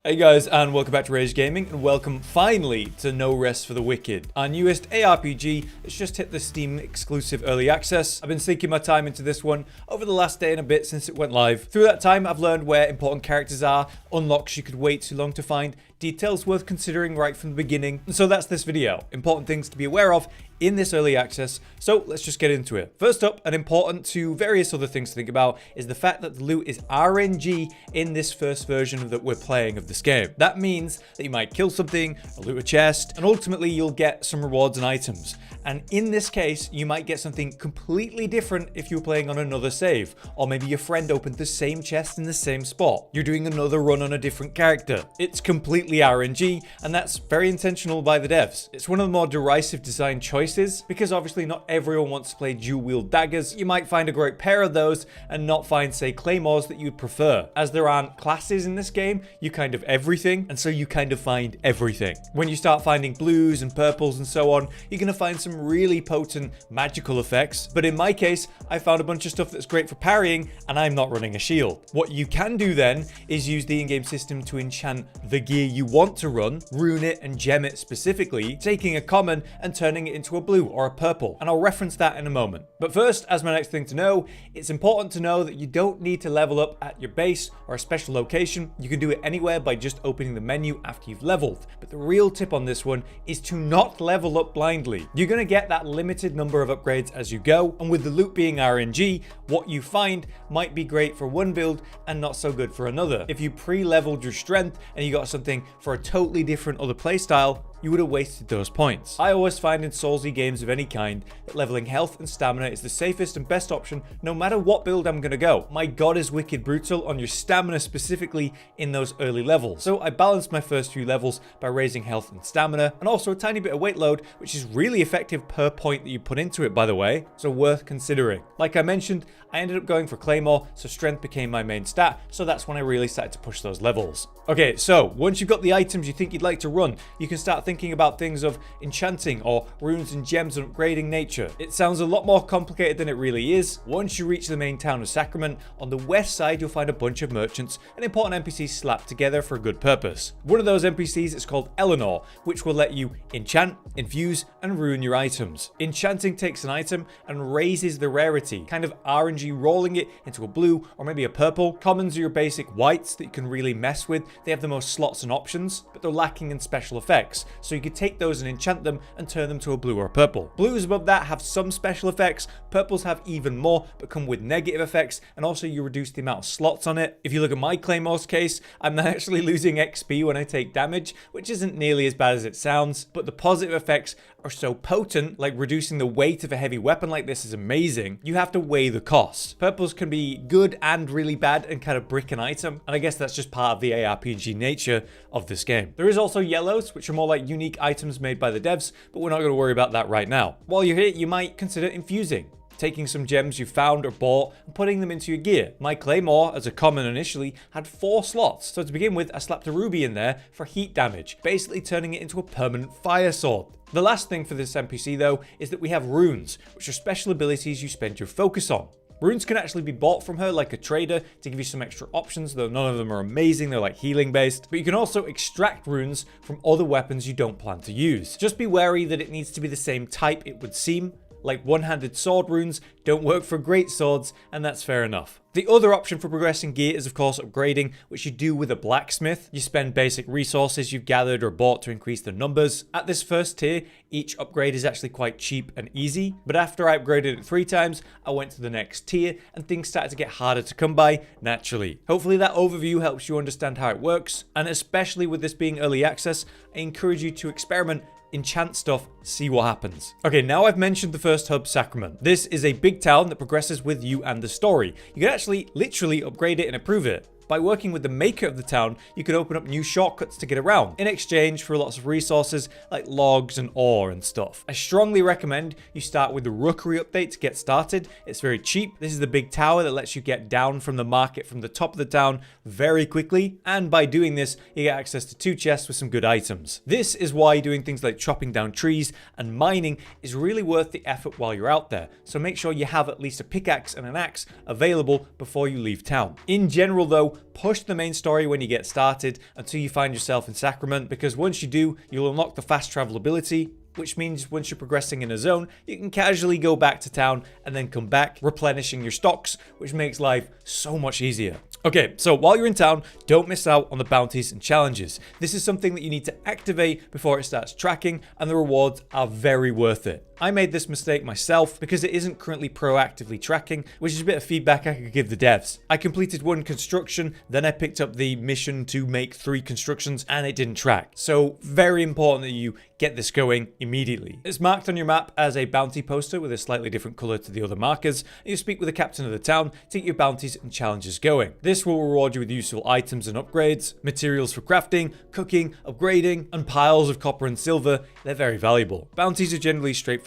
Hey guys, and welcome back to Rage Gaming, and welcome finally to No Rest for the Wicked, our newest ARPG that's just hit the Steam exclusive early access. I've been sinking my time into this one over the last day and a bit since it went live. Through that time, I've learned where important characters are, unlocks you could wait too long to find, details worth considering right from the beginning, and so that's this video. Important things to be aware of in this early access, so let's just get into it. First up, and important to various other things to think about, is the fact that the loot is RNG in this first version that we're playing of this game. That means that you might kill something, or loot a chest, and ultimately you'll get some rewards and items. And in this case, you might get something completely different if you're playing on another save, or maybe your friend opened the same chest in the same spot. You're doing another run on a different character. It's completely RNG, and that's very intentional by the devs. It's one of the more derisive design choices, because obviously not everyone wants to play dual-wield daggers. You might find a great pair of those and not find, say, claymores that you'd prefer. As there aren't classes in this game, you kind of everything, and so you kind of find everything. When you start finding blues and purples and so on, you're going to find some really potent magical effects, but in my case, I found a bunch of stuff that's great for parrying, and I'm not running a shield. What you can do then is use the in-game system to enchant the gear you want to run, rune it and gem it specifically, taking a common and turning it into a blue or a purple, and I'll reference that in a moment. But first, as my next thing to know, it's important to know that you don't need to level up at your base or a special location. You can do it anywhere by just opening the menu after you've leveled. But the real tip on this one is to not level up blindly. You're going to get that limited number of upgrades as you go, and with the loot being RNG, what you find might be great for one build and not so good for another. If you pre-leveled your strength and you got something for a totally different other playstyle, you would have wasted those points. I always find in Soulsy games of any kind that leveling health and stamina is the safest and best option no matter what build I'm gonna go. My god is wicked brutal on your stamina specifically in those early levels. So I balanced my first few levels by raising health and stamina, and also a tiny bit of weight load, which is really effective per point that you put into it, by the way, so worth considering. Like I mentioned, I ended up going for Claymore, so strength became my main stat, so that's when I really started to push those levels. Okay, so once you've got the items you think you'd like to run, you can start thinking about things of enchanting or runes and gems and upgrading nature. It sounds a lot more complicated than it really is. Once you reach the main town of Sacrament, on the west side you'll find a bunch of merchants and important NPCs slapped together for a good purpose. One of those NPCs is called Eleanor, which will let you enchant, infuse, and rune your items. Enchanting takes an item and raises the rarity, kind of RNG rolling it into a blue or maybe a purple. Commons are your basic whites that you can really mess with. They have the most slots and options, but they're lacking in special effects, so you could take those and enchant them and turn them to a blue or a purple. Blues above that have some special effects, purples have even more but come with negative effects, and also you reduce the amount of slots on it. If you look at my Claymore's case, I'm actually losing XP when I take damage, which isn't nearly as bad as it sounds, but the positive effects are so potent, like reducing the weight of a heavy weapon like this is amazing. You have to weigh the cost. Purples can be good and really bad and kind of brick an item, and I guess that's just part of the ARPG nature of this game. There is also yellows, which are more like unique items made by the devs, but we're not going to worry about that right now. While you're here, you might consider infusing, taking some gems you found or bought and putting them into your gear. My Claymore, as a common initially, had 4 slots, so to begin with I slapped a ruby in there for heat damage, basically turning it into a permanent fire sword. The last thing for this NPC though is that we have runes, which are special abilities you spend your focus on. Runes can actually be bought from her like a trader to give you some extra options, though none of them are amazing, they're like healing based. But you can also extract runes from other weapons you don't plan to use. Just be wary that it needs to be the same type, it would seem. Like one-handed sword runes don't work for great swords, and that's fair enough. The other option for progressing gear is of course upgrading, which you do with a blacksmith. You spend basic resources you've gathered or bought to increase their numbers. At this first tier, each upgrade is actually quite cheap and easy, but after I upgraded it 3 times, I went to the next tier and things started to get harder to come by naturally. Hopefully that overview helps you understand how it works, and especially with this being early access, I encourage you to experiment, enchant stuff, see what happens. Okay, now I've mentioned the first hub, Sacrament. This is a big town that progresses with you and the story. You can actually literally upgrade it and improve it. By working with the maker of the town, you can open up new shortcuts to get around, in exchange for lots of resources like logs and ore and stuff. I strongly recommend you start with the Rookery update to get started. It's very cheap. This is the big tower that lets you get down from the market from the top of the town very quickly, and by doing this, you get access to 2 chests with some good items. This is why doing things like chopping down trees and mining is really worth the effort while you're out there, so make sure you have at least a pickaxe and an axe available before you leave town. In general though, push the main story when you get started until you find yourself in Sacrament, because once you do, you'll unlock the fast travel ability, which means once you're progressing in a zone, you can casually go back to town and then come back, replenishing your stocks, which makes life so much easier. Okay, so while you're in town, don't miss out on the bounties and challenges. This is something that you need to activate before it starts tracking, and the rewards are very worth it. I made this mistake myself because it isn't currently proactively tracking, which is a bit of feedback I could give the devs. I completed one construction, then I picked up the mission to make 3 constructions, and it didn't track. So very important that you get this going immediately. It's marked on your map as a bounty poster with a slightly different color to the other markers, and you speak with the captain of the town to get your bounties and challenges going. This will reward you with useful items and upgrades, materials for crafting, cooking, upgrading, and piles of copper and silver. They're very valuable. Bounties are generally straightforward.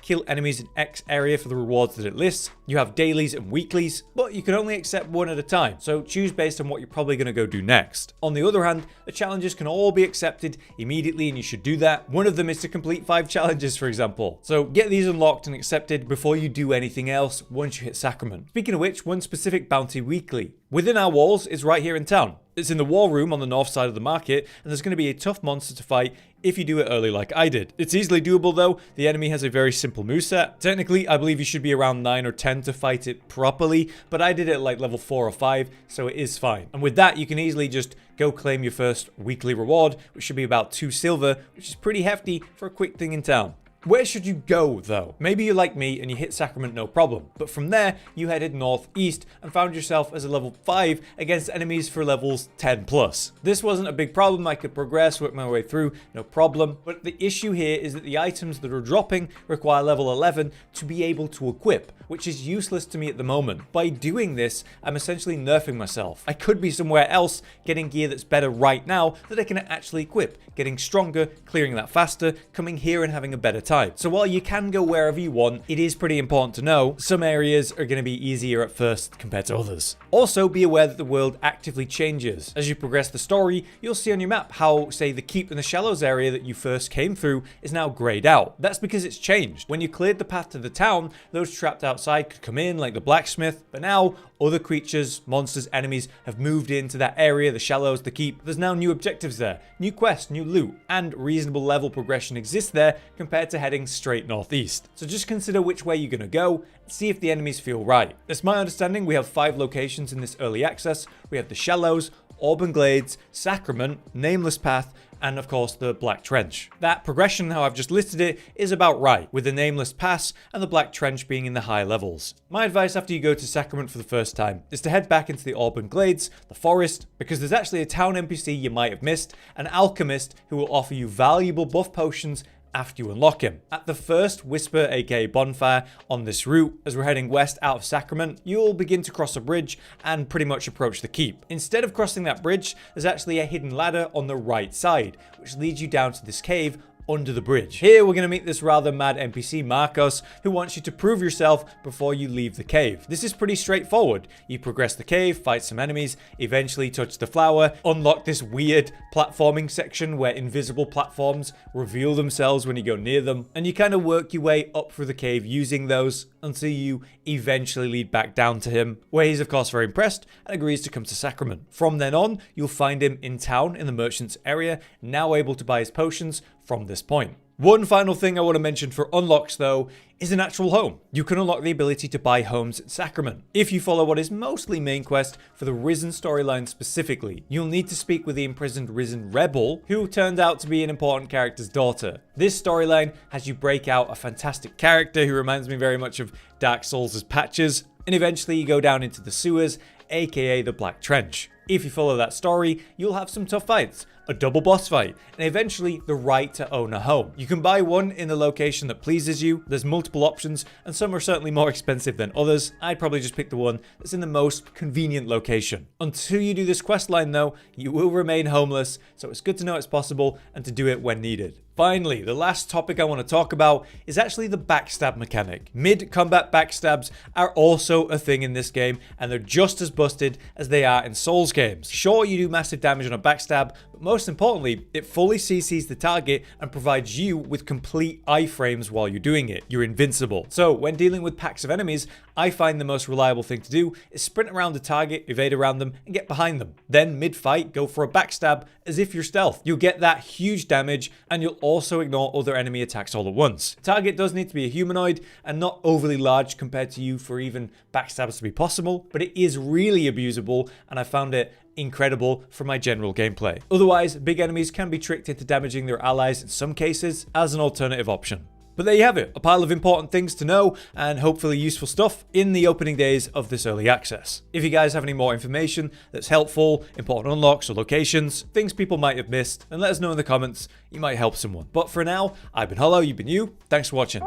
Kill enemies in X area for the rewards that it lists. You have dailies and weeklies, but you can only accept one at a time, so choose based on what you're probably going to go do next. On the other hand, the challenges can all be accepted immediately, and you should do that. One of them is to complete 5 challenges, for example. So get these unlocked and accepted before you do anything else once you hit Sacrament. Speaking of which, one specific bounty weekly within our walls is right here in town. It's in the war room on the north side of the market, and there's going to be a tough monster to fight if you do it early like I did. It's easily doable though. The enemy has a very simple moveset. Technically, I believe you should be around 9 or 10 to fight it properly, but I did it at like level 4 or 5, so it is fine. And with that, you can easily just go claim your first weekly reward, which should be about 2 silver, which is pretty hefty for a quick thing in town. Where should you go though? Maybe you're like me and you hit Sacrament no problem, but from there you headed northeast and found yourself as a level 5 against enemies for levels 10 plus. This wasn't a big problem. I could progress, work my way through, no problem. But the issue here is that the items that are dropping require level 11 to be able to equip, which is useless to me at the moment. By doing this, I'm essentially nerfing myself. I could be somewhere else getting gear that's better right now that I can actually equip, getting stronger, clearing that faster, coming here and having a better time. So while you can go wherever you want, it is pretty important to know some areas are going to be easier at first compared to others. Also, be aware that the world actively changes. As you progress the story, you'll see on your map how, say, the Keep in the Shallows area that you first came through is now grayed out. That's because it's changed. When you cleared the path to the town, those trapped outside could come in, like the blacksmith, but now other creatures, monsters, enemies have moved into that area, the Shallows, the Keep. There's now new objectives there, new quests, new loot, and reasonable level progression exists there compared to heading straight northeast. So just consider which way you're going to go and see if the enemies feel right. It's my understanding we have 5 locations in this early access. We have the Shallows, Auburn Glades, Sacrament, Nameless Path, and of course the Black Trench. That progression, how I've just listed it, is about right, with the Nameless Pass and the Black Trench being in the high levels. My advice after you go to Sacrament for the first time is to head back into the Auburn Glades, the forest, because there's actually a town NPC you might have missed, an alchemist who will offer you valuable buff potions after you unlock him. At the first Whisper aka bonfire on this route, as we're heading west out of Sacrament, you'll begin to cross a bridge and pretty much approach the keep. Instead of crossing that bridge, there's actually a hidden ladder on the right side, which leads you down to this cave under the bridge. Here we're going to meet this rather mad NPC Marcos, who wants you to prove yourself before you leave the cave. This is pretty straightforward. You progress the cave, fight some enemies, eventually touch the flower, unlock this weird platforming section where invisible platforms reveal themselves when you go near them, and you kind of work your way up through the cave using those until you eventually lead back down to him, where he's of course very impressed and agrees to come to Sacrament. From then on, you'll find him in town in the merchant's area, now able to buy his potions from this point. One final thing I want to mention for unlocks though is a Natural Home. You can unlock the ability to buy homes at Sacrament. If you follow what is mostly main quest for the Risen storyline specifically, you'll need to speak with the imprisoned Risen Rebel, who turned out to be an important character's daughter. This storyline has you break out a fantastic character who reminds me very much of Dark Souls' Patches, and eventually you go down into the sewers, aka the Black Trench. If you follow that story, you'll have some tough fights, a double boss fight, and eventually the right to own a home. You can buy one in the location that pleases you. There's multiple options, and some are certainly more expensive than others. I'd probably just pick the one that's in the most convenient location. Until you do this quest line though, you will remain homeless, so it's good to know it's possible and to do it when needed. Finally, the last topic I want to talk about is actually the backstab mechanic. Mid-combat backstabs are also a thing in this game, and they're just as busted as they are in Souls games. Sure, you do massive damage on a backstab, but But most importantly, it fully CCs the target and provides you with complete iframes while you're doing it. You're invincible. So when dealing with packs of enemies, I find the most reliable thing to do is sprint around the target, evade around them, and get behind them. Then mid-fight, go for a backstab as if you're stealth. You'll get that huge damage, and you'll also ignore other enemy attacks all at once. The target does need to be a humanoid and not overly large compared to you for even backstabs to be possible, but it is really abusable, and I found it incredible for my general gameplay. Otherwise, big enemies can be tricked into damaging their allies in some cases as an alternative option. But there you have it, a pile of important things to know and hopefully useful stuff in the opening days of this early access. If you guys have any more information that's helpful, important unlocks or locations, things people might have missed, then let us know in the comments. You might help someone. But for now, I've been Hollow, you've been you. Thanks for watching.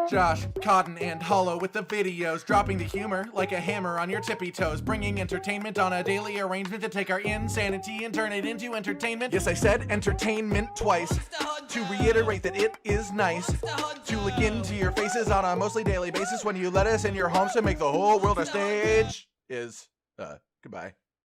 Josh, Cotton, and Hollow with the videos, dropping the humor like a hammer on your tippy toes, bringing entertainment on a daily arrangement to take our insanity and turn it into entertainment. Yes, I said entertainment twice, to reiterate that it is nice to look into your faces on a mostly daily basis when you let us in your homes to make the whole world a stage. Goodbye.